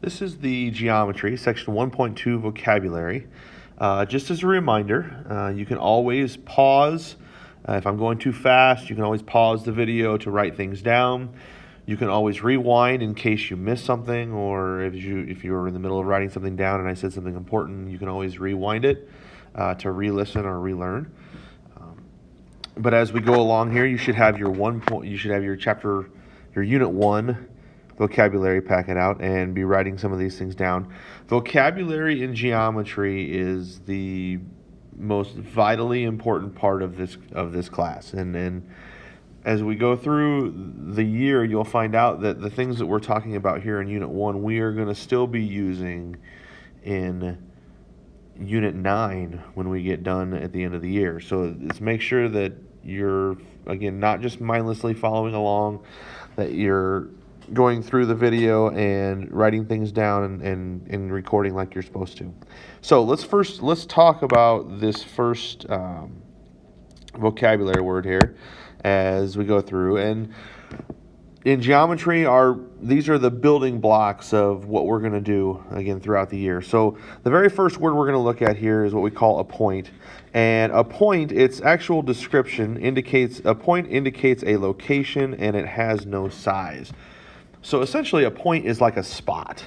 This is the geometry, section 1.2 vocabulary. Just as a reminder, you can always pause. If I'm going too fast, you can always pause the video to write things down. You can always rewind in case you missed something, or if you were in the middle of writing something down and I said something important, you can always rewind it to re-listen or relearn. But as we go along here, you should have your chapter, your unit 1 vocabulary packet out and be writing some of these things down. Vocabulary in geometry is the most vitally important part of this class, and as we go through the year, you'll find out that the things that we're talking about here in Unit 1, we are going to still be using in Unit 9 when we get done at the end of the year. So let's make sure that you're, again, not just mindlessly following along, that you're going through the video and writing things down and recording like you're supposed to. So let's talk about this first vocabulary word here as we go through. And in geometry, these are the building blocks of what we're going to do again throughout the year. So the very first word we're going to look at here is what we call a point. And a point, its actual description indicates a location and it has no size. So essentially a point is like a spot.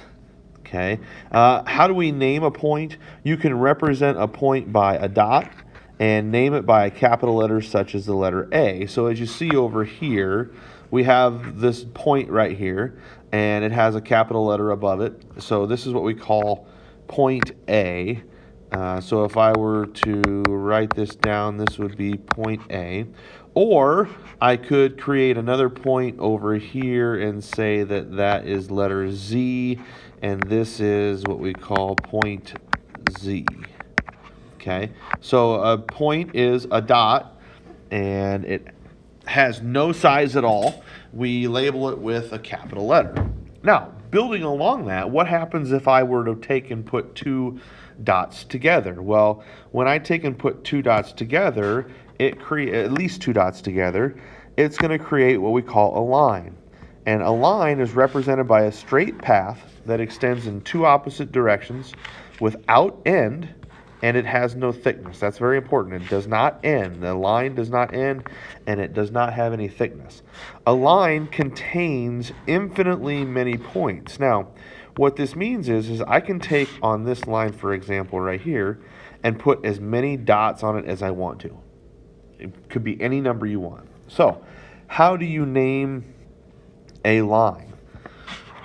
Okay. How do we name a point? You can represent a point by a dot and name it by a capital letter such as the letter A. So as you see over here, we have this point right here, and it has a capital letter above it. So this is what we call point A. So if I were to write this down, this would be point A. Or I could create another point over here and say that that is letter Z, and this is what we call point Z. Okay, so a point is a dot, and it has no size at all. We label it with a capital letter. Now, building along that, what happens if I were to take and put two dots together? Well, when I take and put two dots together, at least two dots together, it's going to create what we call a line. And a line is represented by a straight path that extends in two opposite directions without end, and it has no thickness. That's very important. It does not end. The line does not end, and it does not have any thickness. A line contains infinitely many points. Now, what this means is I can take on this line, for example, right here, and put as many dots on it as I want to. It could be any number you want. So, how do you name a line?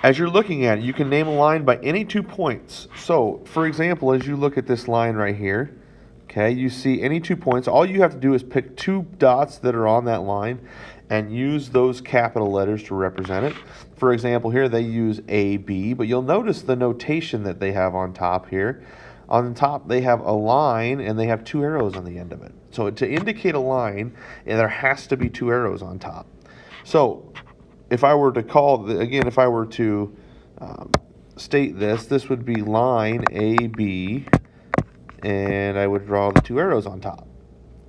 As you're looking at it, you can name a line by any 2 points. So, for example, as you look at this line right here, okay, you see any 2 points. All you have to do is pick two dots that are on that line and use those capital letters to represent it. For example, here they use AB, but you'll notice the notation that they have on top here. On the top, they have a line, and they have 2 arrows on the end of it. So to indicate a line, there has to be 2 arrows on top. So if I were to state this would be line AB, and I would draw the 2 arrows on top.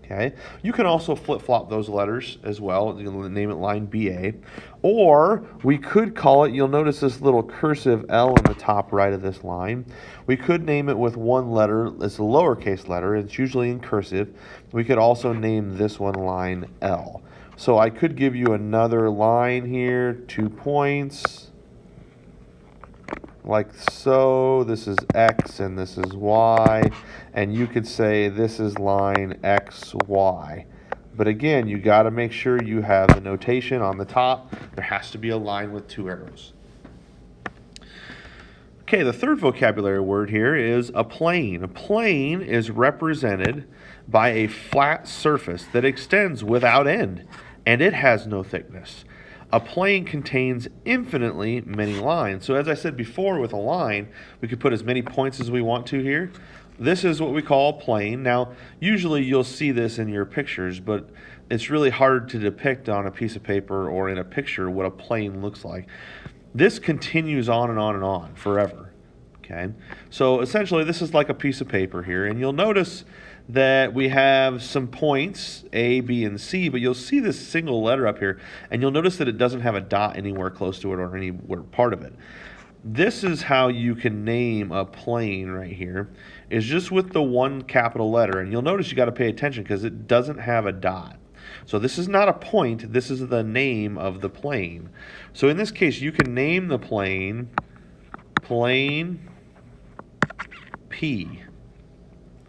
Okay. You can also flip-flop those letters as well. You can name it line BA. Or we could call it, you'll notice this little cursive L on the top right of this line. We could name it with one letter. It's a lowercase letter. It's usually in cursive. We could also name this one line L. So I could give you another line here, 2 points, like so. This is X and this is Y, and you could say this is line XY. But again, you got to make sure you have the notation on the top. There has to be a line with 2 arrows. Okay, the third vocabulary word here is a plane. A plane is represented by a flat surface that extends without end, and it has no thickness. A plane contains infinitely many lines. So as I said before, with a line, we could put as many points as we want to here. This is what we call a plane. Now, usually you'll see this in your pictures, but it's really hard to depict on a piece of paper or in a picture what a plane looks like. This continues on and on and on forever. Okay, so essentially this is like a piece of paper here, and you'll notice that we have some points, A, B, and C, but you'll see this single letter up here, and you'll notice that it doesn't have a dot anywhere close to it or anywhere part of it. this is how you can name a plane right here, is just with the one capital letter. And you'll notice you got to pay attention because it doesn't have a dot. So this is not a point, this is the name of the plane. So in this case, you can name the plane P.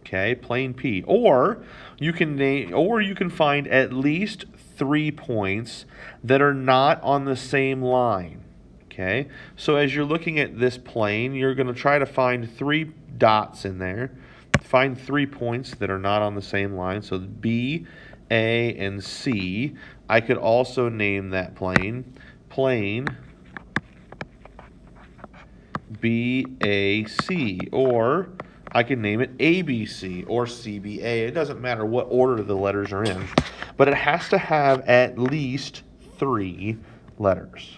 Okay, plane P. Or you can find at least 3 points that are not on the same line. Okay, so as you're looking at this plane, you're going to try to find 3 dots in there. Find 3 points that are not on the same line. So B, A, and C. I could also name that plane BAC, or I can name it ABC or CBA. It doesn't matter what order the letters are in, but it has to have at least 3 letters.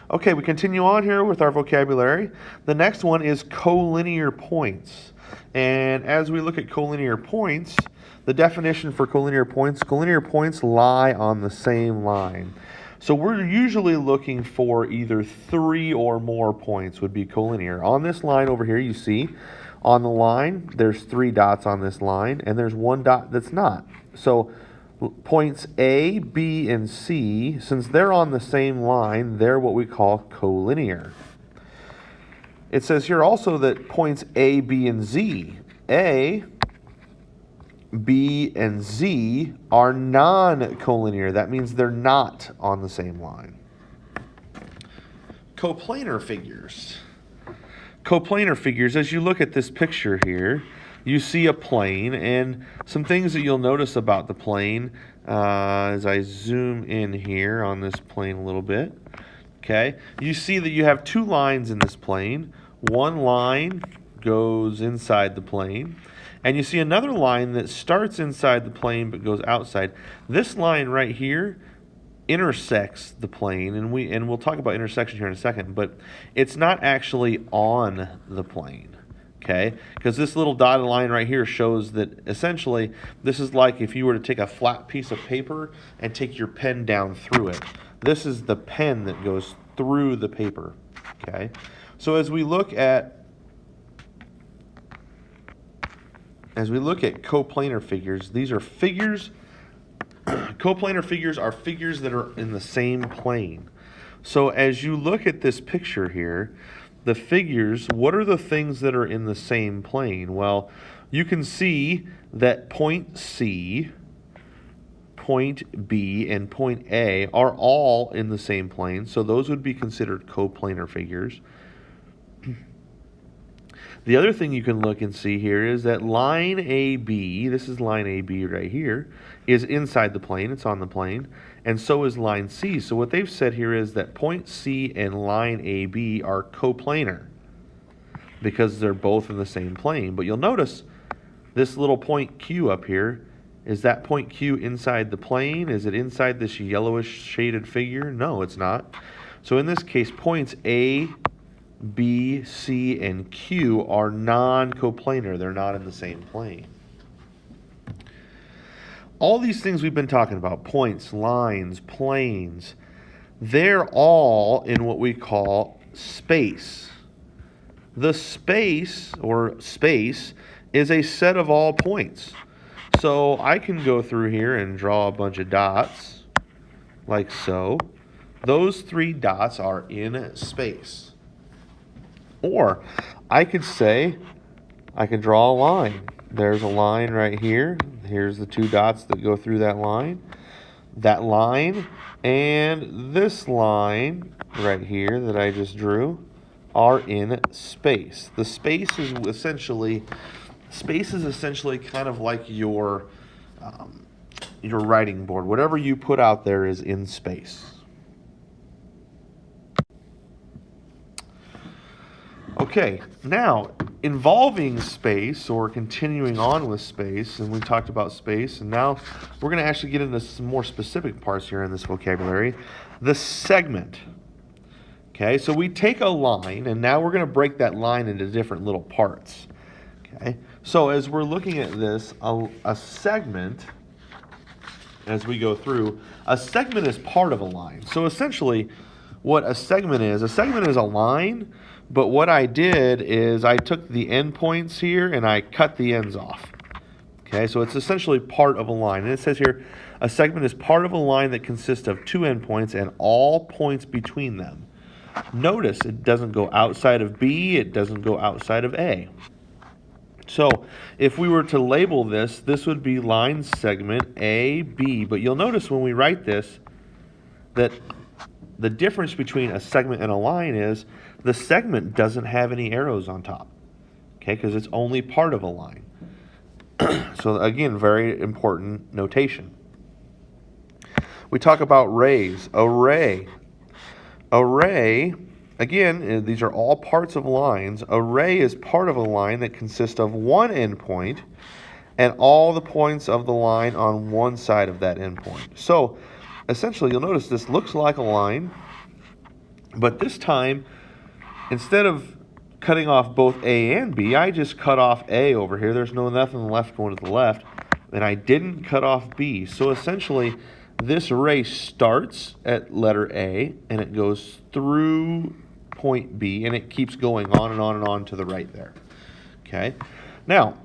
Okay, we continue on here with our vocabulary. The next one is collinear points. And as we look at collinear points, the definition for collinear points lie on the same line. So we're usually looking for either 3 or more points would be collinear. On this line over here, you see on the line, there's 3 dots on this line, and there's 1 dot that's not. So points A, B, and C, since they're on the same line, they're what we call collinear. It says here also that points A, B, and Z, A, B, and Z are non-collinear. That means they're not on the same line. Coplanar figures. Coplanar figures, as you look at this picture here, you see a plane, and some things that you'll notice about the plane as I zoom in here on this plane a little bit. Okay, you see that you have 2 lines in this plane. One line goes inside the plane, and you see another line that starts inside the plane but goes outside. This line right here intersects the plane, and we'll talk about intersection here in a second, but it's not actually on the plane. Okay, because this little dotted line right here shows that essentially this is like if you were to take a flat piece of paper and take your pen down through it. This is the pen that goes through the paper. Okay, so as we look at coplanar figures, these are figures. Coplanar figures are figures that are in the same plane. So as you look at this picture here, the figures, what are the things that are in the same plane? Well, you can see that point C, point B, and point A are all in the same plane, so those would be considered coplanar figures. The other thing you can look and see here is that line AB, this is line AB right here, is inside the plane, it's on the plane, and so is line C. So what they've said here is that point C and line AB are coplanar because they're both in the same plane. But you'll notice this little point Q up here, is that point Q inside the plane? Is it inside this yellowish shaded figure? No, it's not. So in this case, points A, B, C, and Q are non-coplanar. They're not in the same plane. All these things we've been talking about, points, lines, planes, they're all in what we call space. The space, or space, is a set of all points. So I can go through here and draw a bunch of dots, like so. Those 3 dots are in space. Or I could say, I could draw a line. There's a line right here. Here's the 2 dots that go through that line. That line and this line right here that I just drew are in space. The space is essentially kind of like your writing board. Whatever you put out there is in space. Okay, now involving space, or continuing on with space, and we talked about space, and now we're going to actually get into some more specific parts here in this vocabulary. The segment. Okay, so we take a line, and now we're going to break that line into different little parts. Okay, so as we're looking at this, a segment, as we go through, a segment is part of a line. So essentially, what a segment is a line, but what I did is I took the endpoints here and I cut the ends off. Okay, so it's essentially part of a line. And it says here, a segment is part of a line that consists of two endpoints and all points between them. Notice it doesn't go outside of B, it doesn't go outside of A. So if we were to label this, this would be line segment AB. But you'll notice when we write this that the difference between a segment and a line is the segment doesn't have any arrows on top, okay, because it's only part of a line. So again, very important notation. We talk about rays. Array. Array, again, these are all parts of lines. Array is part of a line that consists of one endpoint and all the points of the line on one side of that endpoint. So essentially, you'll notice this looks like a line, but this time, instead of cutting off both A and B, I just cut off A over here. There's nothing left going to the left, and I didn't cut off B. So essentially, this array starts at letter A, and it goes through point B, and it keeps going on and on and on to the right there. Okay? Now,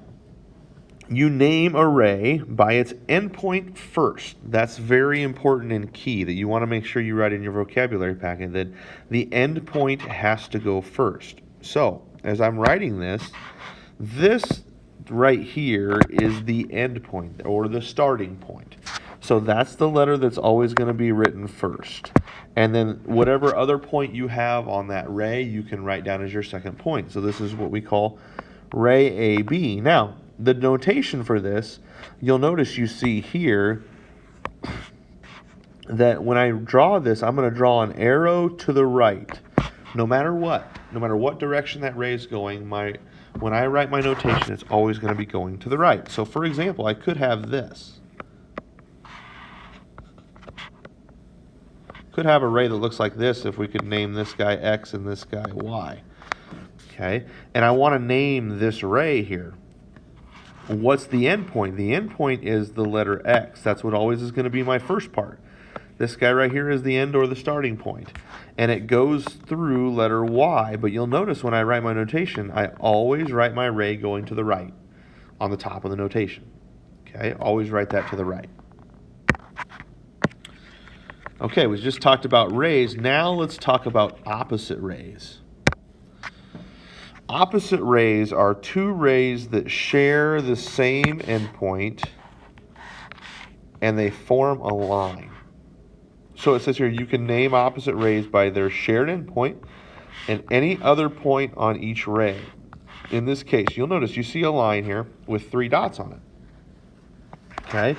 you name array by its endpoint first. That's very important and key that you want to make sure you write in your vocabulary packet that the endpoint has to go first. So, as I'm writing this, this right here is the endpoint or the starting point. So that's the letter that's always going to be written first. And then whatever other point you have on that ray, you can write down as your second point. So this is what we call ray AB. Now, the notation for this, you'll notice you see here that when I draw this, I'm going to draw an arrow to the right. No matter what direction that ray is going, when I write my notation, it's always going to be going to the right. So for example, I could have this. Could have a ray that looks like this if we could name this guy X and this guy Y. Okay, and I want to name this ray here. What's the endpoint? The endpoint is the letter X. That's what always is going to be my first part. This guy right here is the end or the starting point. And it goes through letter Y, but you'll notice when I write my notation, I always write my ray going to the right on the top of the notation. Okay, always write that to the right. Okay, we just talked about rays. Now let's talk about opposite rays. Opposite rays are two rays that share the same endpoint and they form a line. So it says here you can name opposite rays by their shared endpoint and any other point on each ray. In this case, you'll notice you see a line here with 3 dots on it. Okay?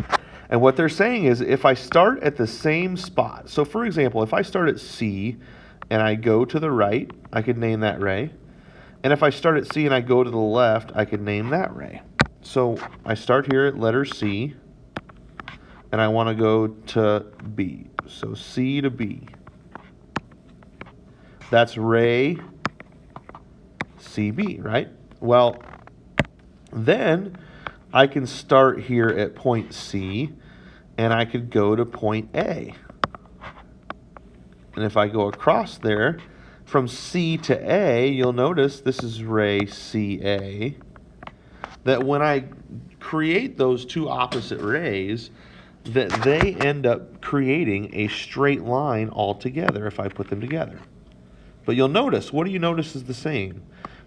And what they're saying is if I start at the same spot, so for example, if I start at C and I go to the right, I could name that ray. And if I start at C and I go to the left, I could name that ray. So I start here at letter C, and I want to go to B. So C to B. That's ray CB, right? Well, then I can start here at point C, and I could go to point A. And if I go across there, from C to A, you'll notice this is ray CA, that when I create those two opposite rays, that they end up creating a straight line altogether if I put them together. But you'll notice, what do you notice is the same?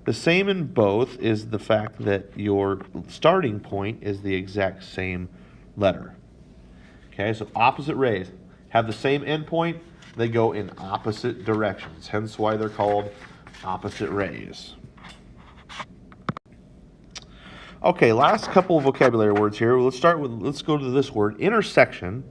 The same in both is the fact that your starting point is the exact same letter. Okay, so opposite rays have the same endpoint. They go in opposite directions, hence why they're called opposite rays. Okay, last couple of vocabulary words here. Let's go to this word, intersection.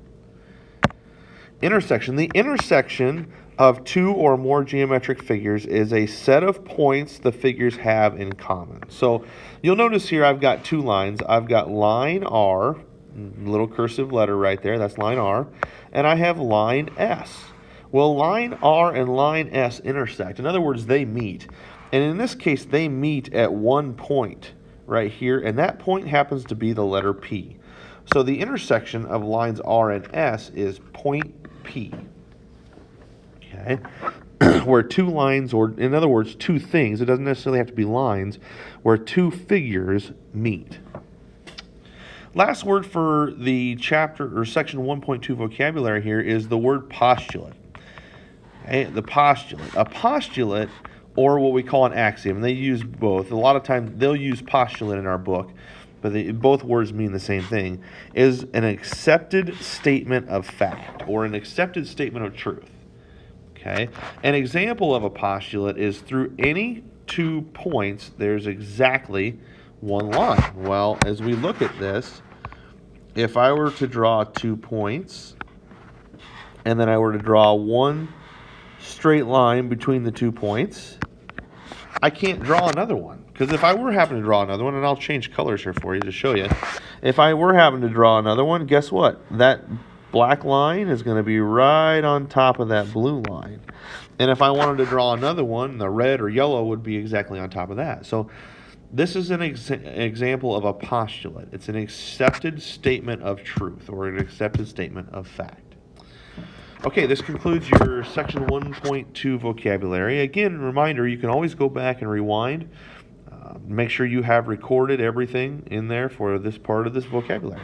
Intersection. The intersection of two or more geometric figures is a set of points the figures have in common. So you'll notice here I've got 2 lines. I've got line R, little cursive letter right there, that's line R, and I have line S. Well, line R and line S intersect. In other words, they meet. And in this case, they meet at one point right here, and that point happens to be the letter P. So the intersection of lines R and S is point P. Okay, where two lines, or in other words, two things, it doesn't necessarily have to be lines, where two figures meet. Last word for the chapter or section 1.2 vocabulary here is the word postulate. Okay, the postulate. A postulate, or what we call an axiom, and they use both. A lot of times they'll use postulate in our book, but both words mean the same thing, is an accepted statement of fact or an accepted statement of truth. Okay, an example of a postulate is through any 2 points, there's exactly one line. Well, as we look at this, if I were to draw 2 points, and then I were to draw one straight line between the 2 points, I can't draw another one. Because if I were having to draw another one, and I'll change colors here for you to show you, if I were having to draw another one, guess what? That black line is going to be right on top of that blue line. And if I wanted to draw another one, the red or yellow would be exactly on top of that. So this is an example of a postulate. It's an accepted statement of truth or an accepted statement of fact. Okay, this concludes your section 1.2 vocabulary. Again, reminder, you can always go back and rewind. Make sure you have recorded everything in there for this part of this vocabulary.